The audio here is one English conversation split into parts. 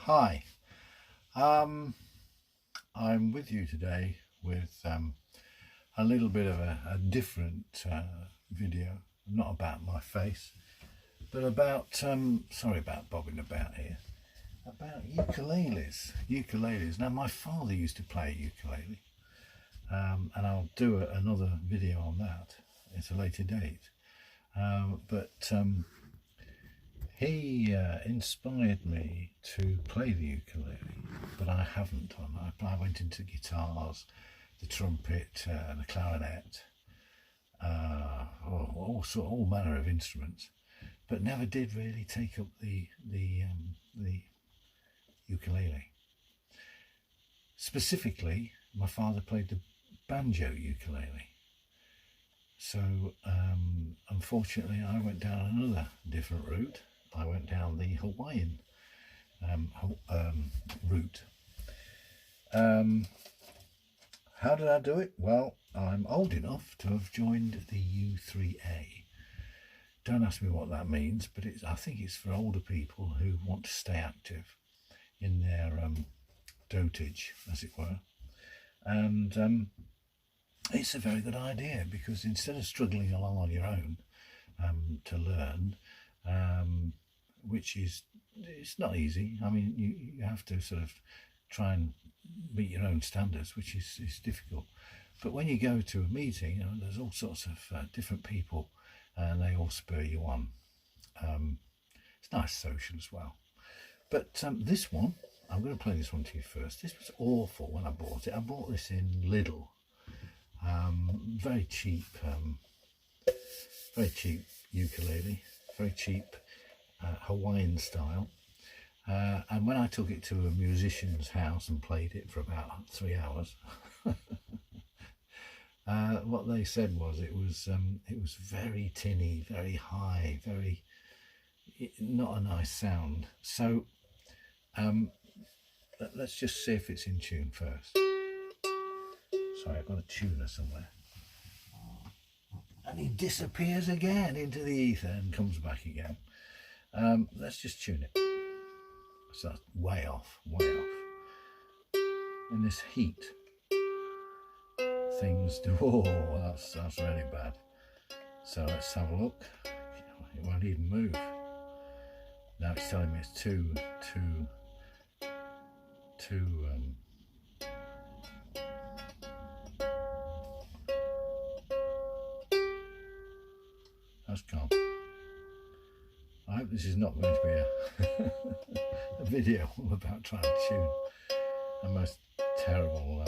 Hi, um, I'm with you today with a little bit of a different video, not about my face, but about, sorry about bobbing about here, about ukuleles. Ukuleles. Now, my father used to play ukulele, and I'll do another video on that at a later date. But he inspired me to play the ukulele, but I haven't. I went into guitars, the trumpet, the clarinet, all manner of instruments, but never did really take up the ukulele. Specifically, my father played the banjo ukulele. So unfortunately, I went down another different route. I went down the Hawaiian route. How did I do it? Well, I'm old enough to have joined the U3A. Don't ask me what that means, but I think it's for older people who want to stay active in their dotage, as it were. And it's a very good idea, because instead of struggling along on your own to learn, which it's not easy. I mean, you have to sort of try and meet your own standards, which is difficult. But when you go to a meeting, there's all sorts of different people, and they all spur you on. It's nice social as well. But this one, I'm going to play this one to you first. This was awful when I bought it. I bought this in Lidl. Very cheap ukulele, very cheap Hawaiian style. And when I took it to a musician's house and played it for about 3 hours, what they said was it was very tinny, very high, very not a nice sound. So let's just see if it's in tune first. Sorry, I've got a tuner somewhere. And he disappears again into the ether and comes back again. Let's just tune it. So that's way off, way off. In this heat, things do, that's really bad. So let's have a look. It won't even move. Now it's telling me it's too that's calm. I hope this is not going to be a video about trying to tune a most terrible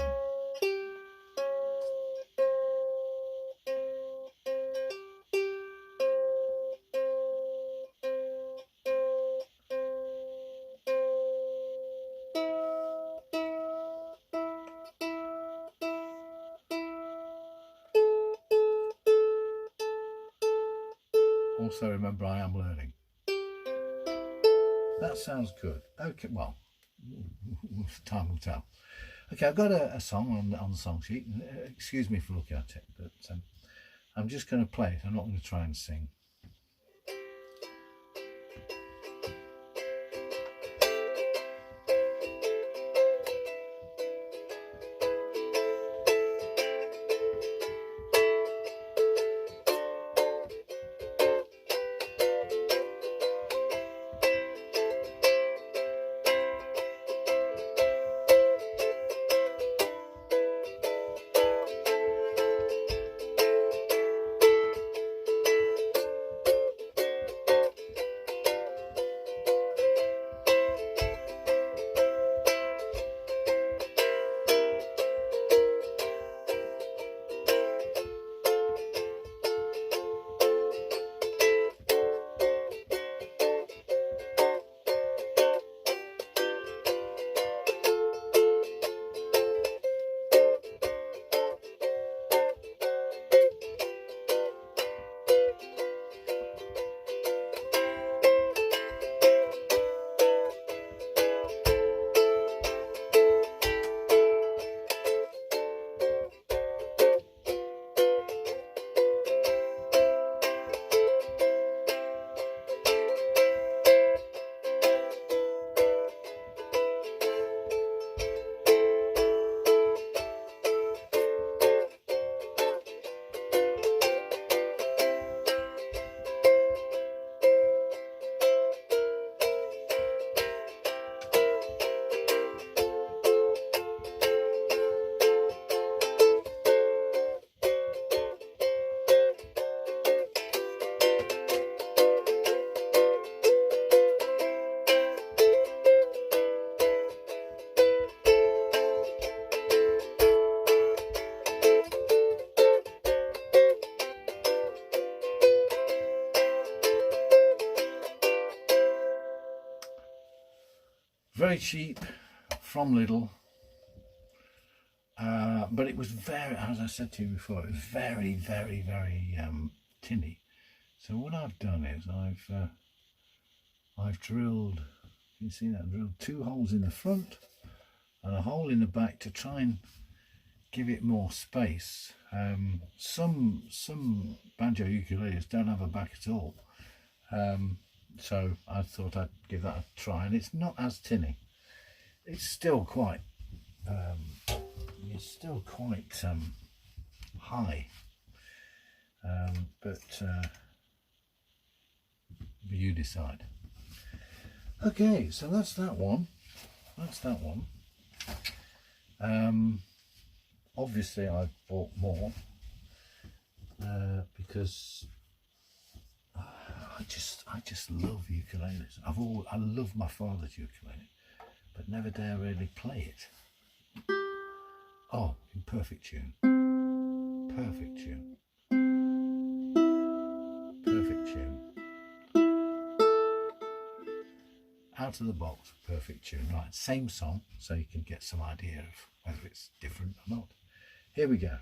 also remember, I am learning. That sounds good. Okay, well, time will tell. Okay, I've got a song on the song sheet. Excuse me for looking at it, but I'm just going to play it. I'm not going to try and sing. Very cheap from Lidl. But it was very, as I said to you before, it was very, very, very tinny. So what I've done is I've drilled, you can see that, drilled 2 holes in the front and a hole in the back to try and give it more space. Some banjo ukuleles don't have a back at all, so I thought I'd give that a try, and it's not as tinny. It's still quite high, but you decide. Okay, so that's that one. Obviously I've bought more because I just love ukuleles. I love my father's ukulele, but never dare really play it. Oh, in perfect tune. Perfect tune. Perfect tune. Out of the box, perfect tune. Right, same song, so you can get some idea of whether it's different or not. Here we go.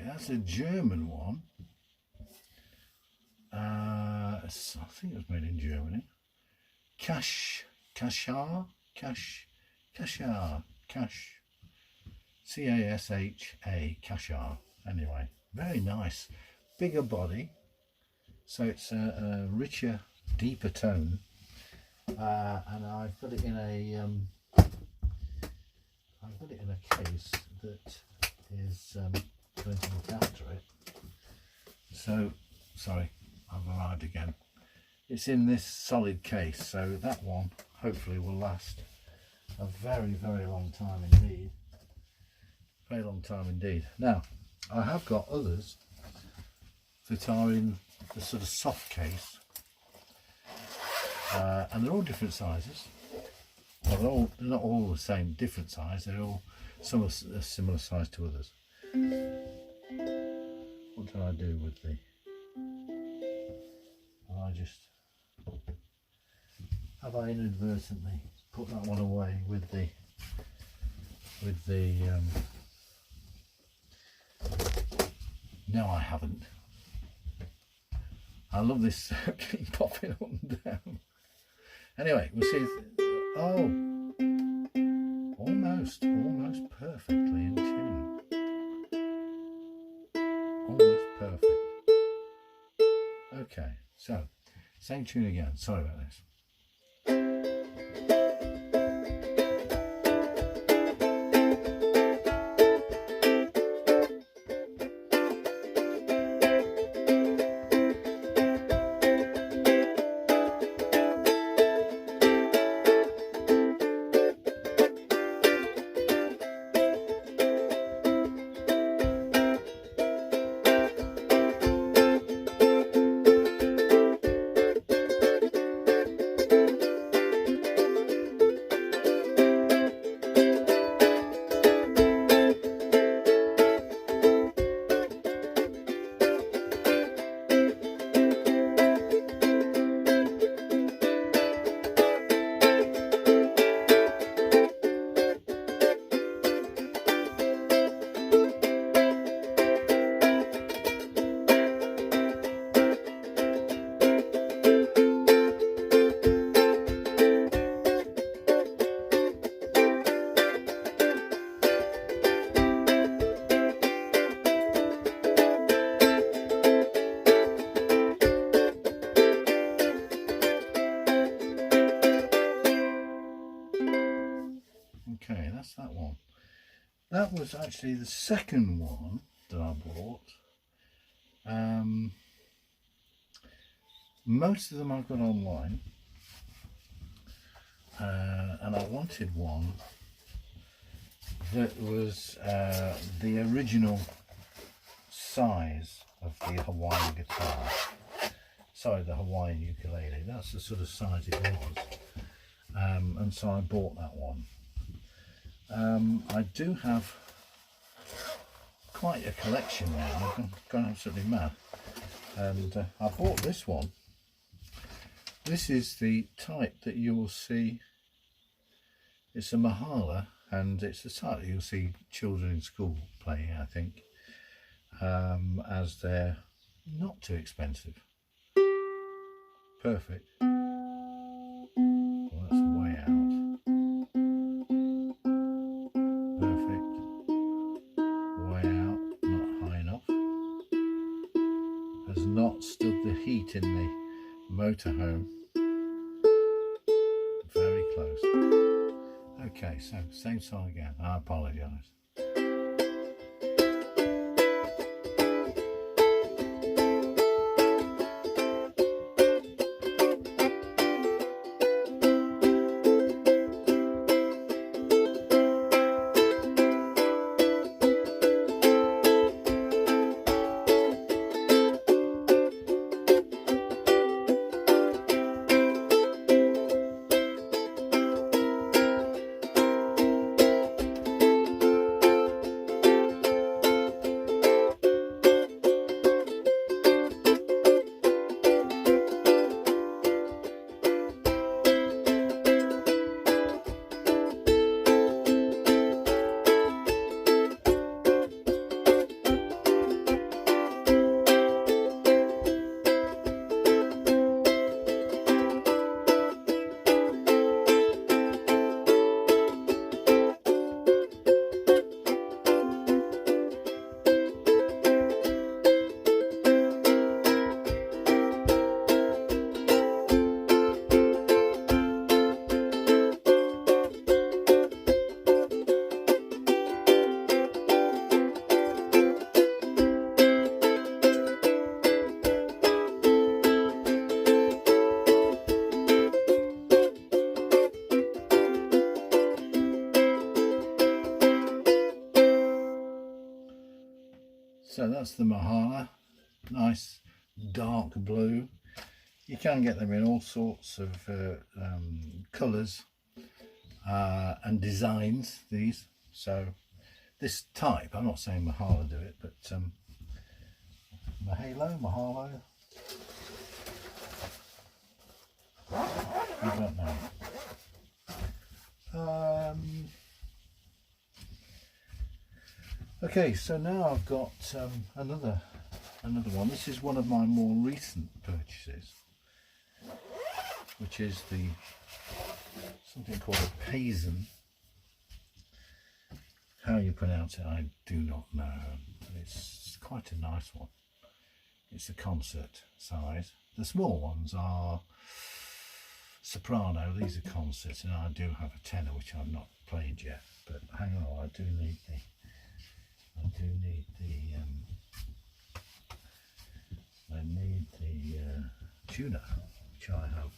That's a German one. I think it was made in Germany. Cashar, C-A-S-H-A, Cashar. Anyway, very nice. Bigger body, so it's a richer, deeper tone. And I've got it in a case that is going to look after it. So, sorry, I've arrived again. It's in this solid case, so that one hopefully will last a very, very long time indeed. Very long time indeed. Now, I have got others that are in the sort of soft case, and they're all different sizes. Well, they're not all the same, different size. They're all, some are a similar size to others. What did I do with the? Have I inadvertently put that one away with the no, I haven't. I love this keep popping up and down. Anyway, we'll see if, oh, almost perfectly in tune. Almost perfect. Okay, so same tune again. Sorry about this. that was actually the second one that I bought. Most of them I've got online, and I wanted one that was the original size of the Hawaiian guitar. Sorry, the Hawaiian ukulele. That's the sort of size it was, and so I bought that one. I do have quite a collection now. I've gone absolutely mad, and I bought this one. This is the type that you will see. It's a Mahala, and it's the type that you'll see children in school playing, I think, as they're not too expensive. Perfect. Well, that's way out. Perfect. Way out, not high enough. Has not stood the heat in the motorhome. Very close. Okay, so same song again. I apologise. So that's the Mahala, nice dark blue. You can get them in all sorts of colours and designs, these. So this type, I'm not saying Mahala do it, but Mahalo, I don't know. Okay, so now I've got another one. This is one of my more recent purchases, which is something called a Paisan. How you pronounce it, I do not know. It's quite a nice one. It's a concert size. The small ones are soprano. These are concerts, and I do have a tenor which I've not played yet. But hang on, I do need the tuner, which I have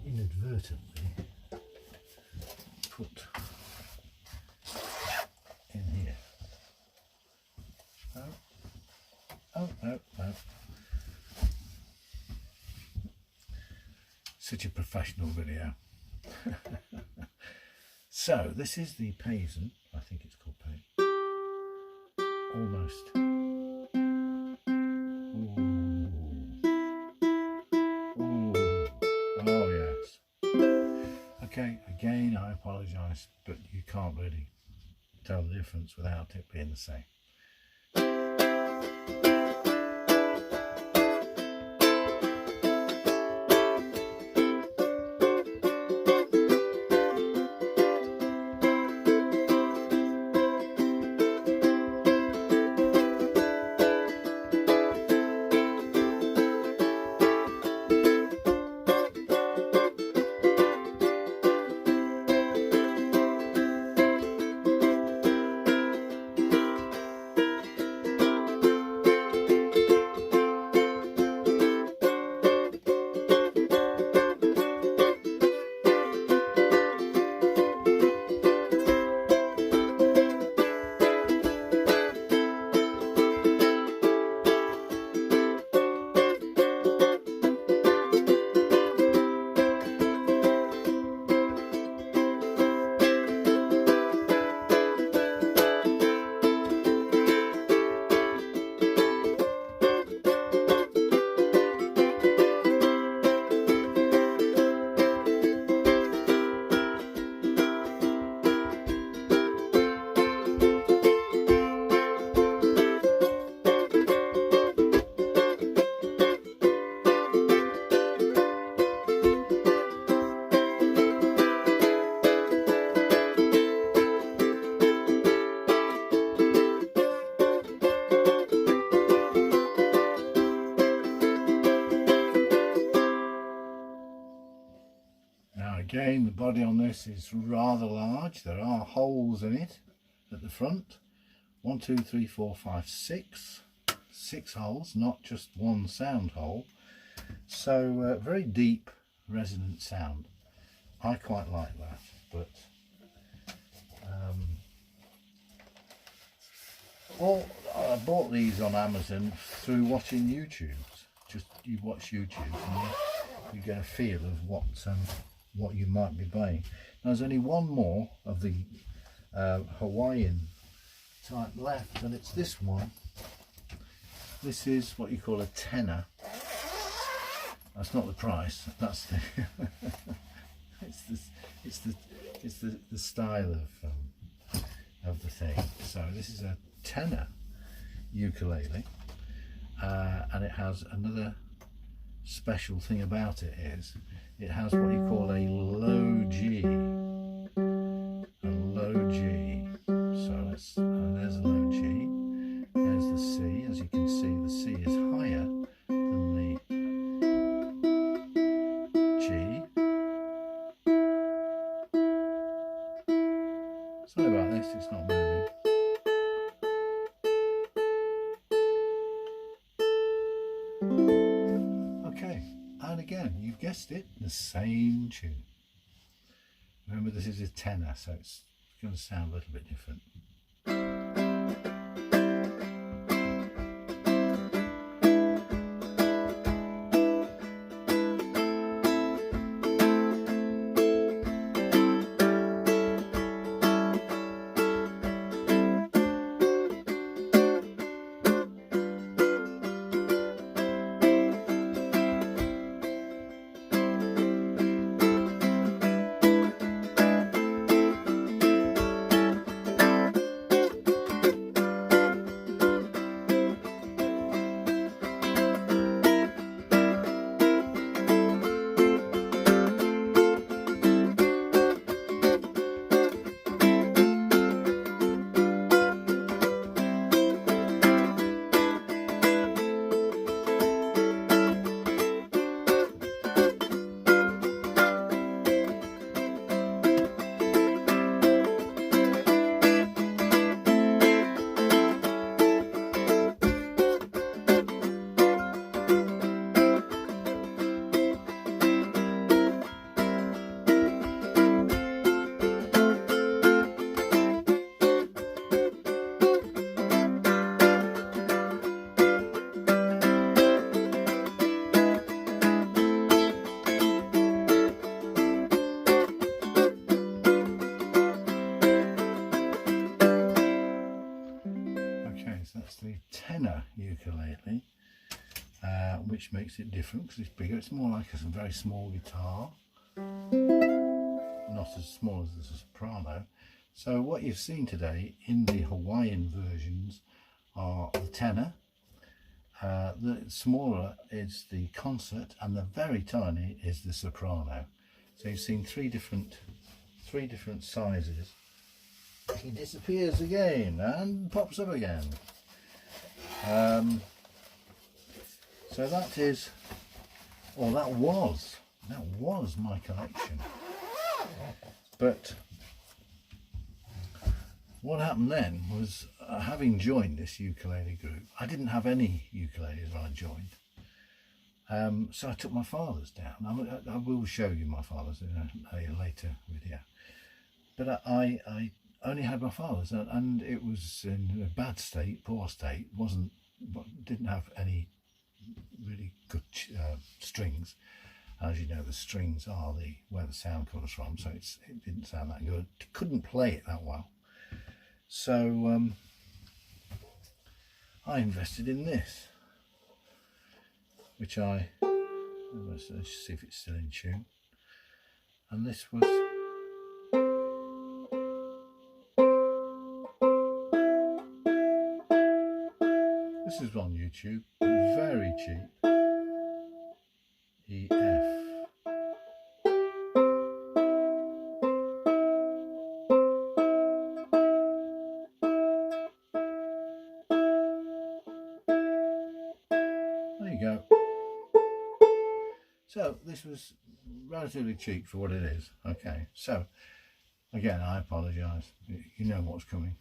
inadvertently put in here. Oh, no. Such a professional video. So this is the Paisan. I think it's called Paisan. Almost. Ooh. Oh yes. Okay, again I apologise, but you can't really tell the difference without it being the same. body on this is rather large. There are holes in it at the front. 1, 2, 3, 4, 5, 6. 6 holes, not just one sound hole. So very deep resonant sound. I quite like that, but I bought these on Amazon through watching YouTube. Just you watch YouTube and you get a feel of what you might be buying. Now, there's only one more of the Hawaiian type left, and it's this one. This is what you call a tenor. That's not the price. That's the it's the style of the thing. So this is a tenor ukulele, and it has another special thing about it is it has what you call a low G. A low G. So there's a low G. There's the C. As you can see, the C is higher than the G. Sorry about this, it's not moving. Okay, and again, you've guessed it, the same tune. Remember, this is a tenor, so it's going to sound a little bit different. That's the tenor ukulele, which makes it different because it's bigger. It's more like a very small guitar, not as small as the soprano. So what you've seen today in the Hawaiian versions are the tenor, the smaller is the concert, and the very tiny is the soprano. So you've seen three different sizes. He disappears again and pops up again. So that is, or that was my collection. But what happened then was, having joined this ukulele group, I didn't have any ukuleles when I joined. So I took my father's down. I will show you my father's in a later video. But I only had my father's, and it was in a bad state, poor state. Didn't have any really good strings. As you know, the strings are where the sound comes from, so it didn't sound that good. Couldn't play it that well. So I invested in this, which let's see if it's still in tune. And this was on YouTube, very cheap. EF. There you go. So this was relatively cheap for what it is. Okay, so again, I apologise. You know what's coming.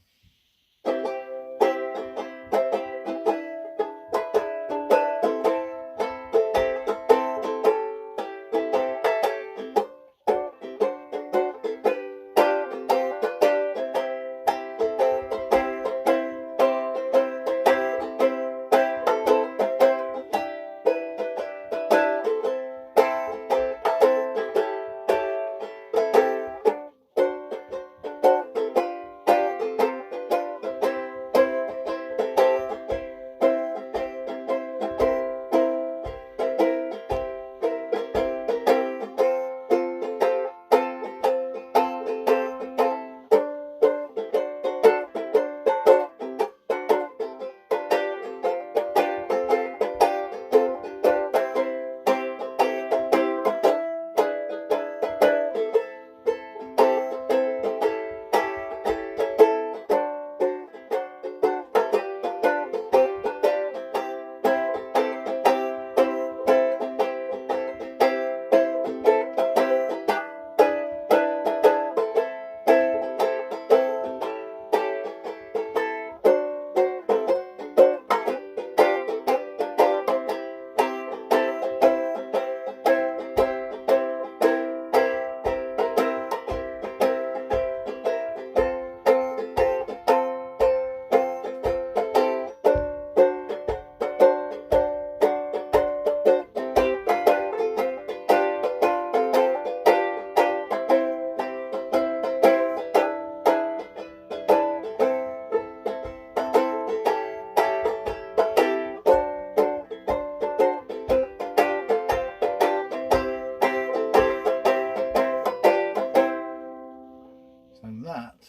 And that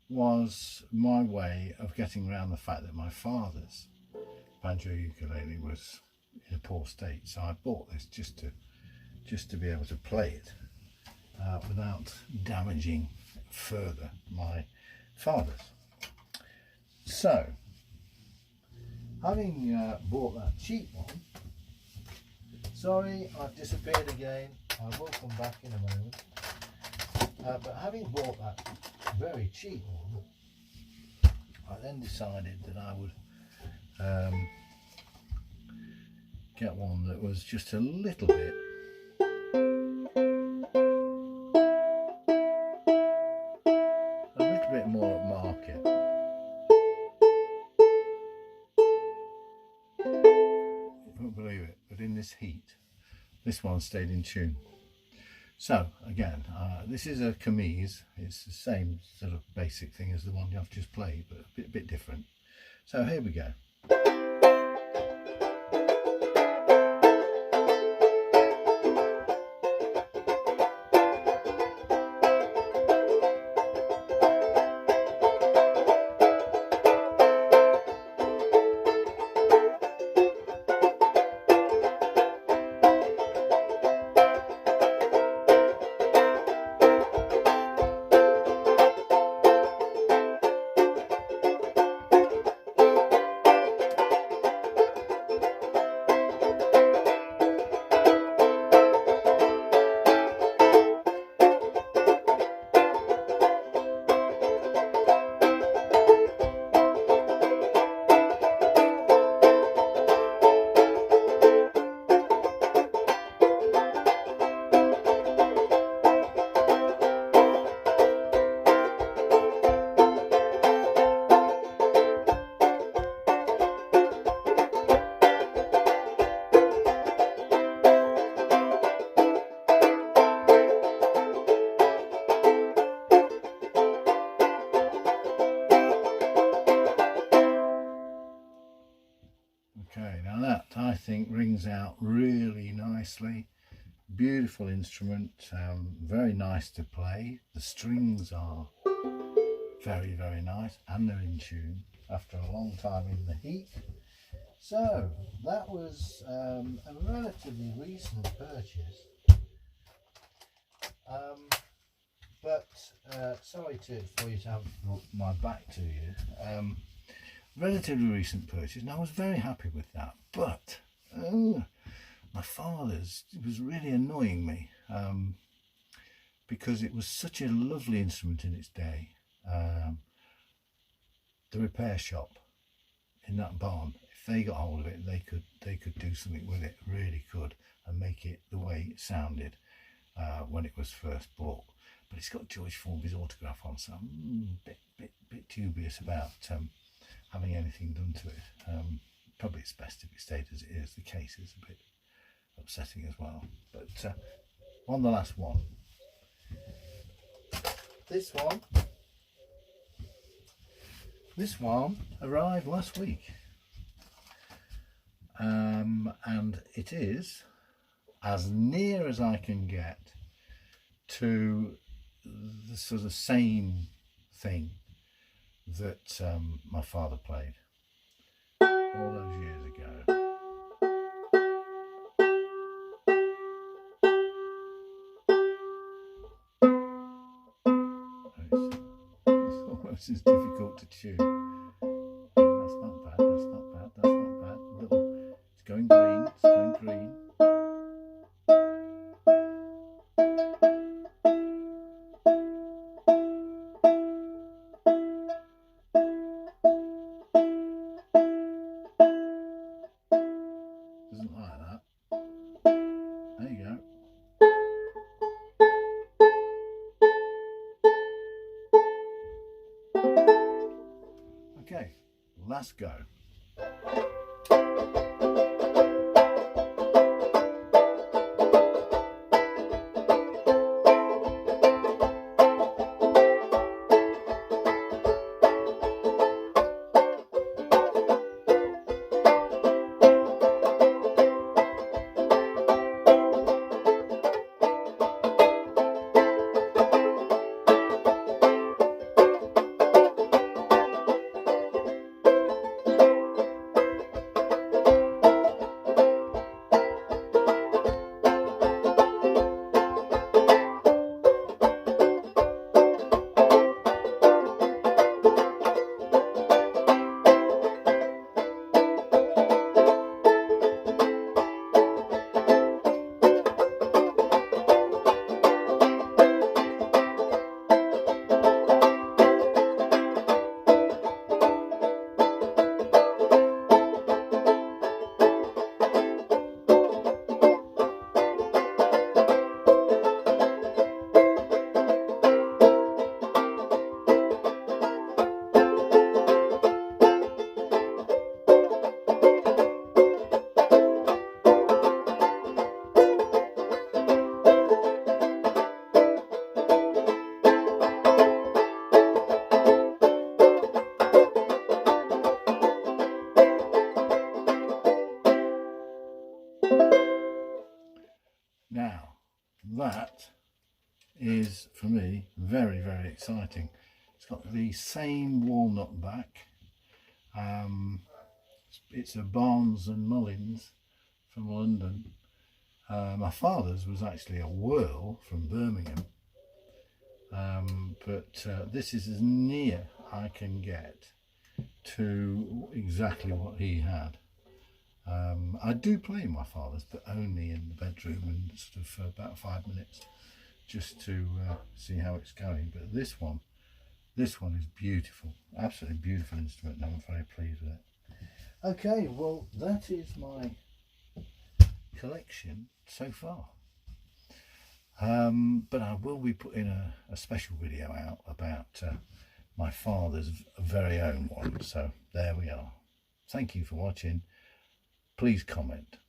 was my way of getting around the fact that my father's banjo ukulele was in a poor state. So I bought this just to be able to play it without damaging further my father's. So, having bought that cheap one, sorry I've disappeared again, I will come back in a moment. But having bought that very cheap one, I then decided that I would get one that was just a little bit more at market. You won't believe it, but in this heat, this one stayed in tune. So again, this is a camise. It's the same sort of basic thing as the one I've just played, but a bit different. So here we go. Okay, now that I think rings out really nicely. Beautiful instrument, very nice to play. The strings are very, very nice and they're in tune after a long time in the heat. So that was a relatively recent purchase. But sorry for you to have my back to you. Relatively recent purchase, and I was very happy with that. But my father's, it was really annoying me because it was such a lovely instrument in its day. The repair shop in that barn, if they got hold of it, they could do something with it, really could, and make it the way it sounded when it was first bought. But it's got George Formby's autograph on, so I'm a bit dubious about having anything done to it. Probably it's best if it stayed as it is. The case is a bit upsetting as well. But on the last one, this one arrived last week, and it is as near as I can get to the sort of same thing that my father played all those years ago. It's almost as difficult to tune. That's not bad, that's not bad, that's not bad. Little, it's going green, it's going green. Doesn't like that. There you go. Okay, let's go. Now, that is, for me, very, very exciting. It's got the same walnut back. It's a Barnes and Mullins from London. My father's was actually a Whirl from Birmingham. But this is as near I can get to exactly what he had. I do play my father's, but only in the bedroom and sort of for about 5 minutes, just to see how it's going. But this one is beautiful, absolutely beautiful instrument, and I'm very pleased with it. Okay, well, that is my collection so far. But I will be putting a special video out about my father's very own one. So there we are. Thank you for watching. Please comment.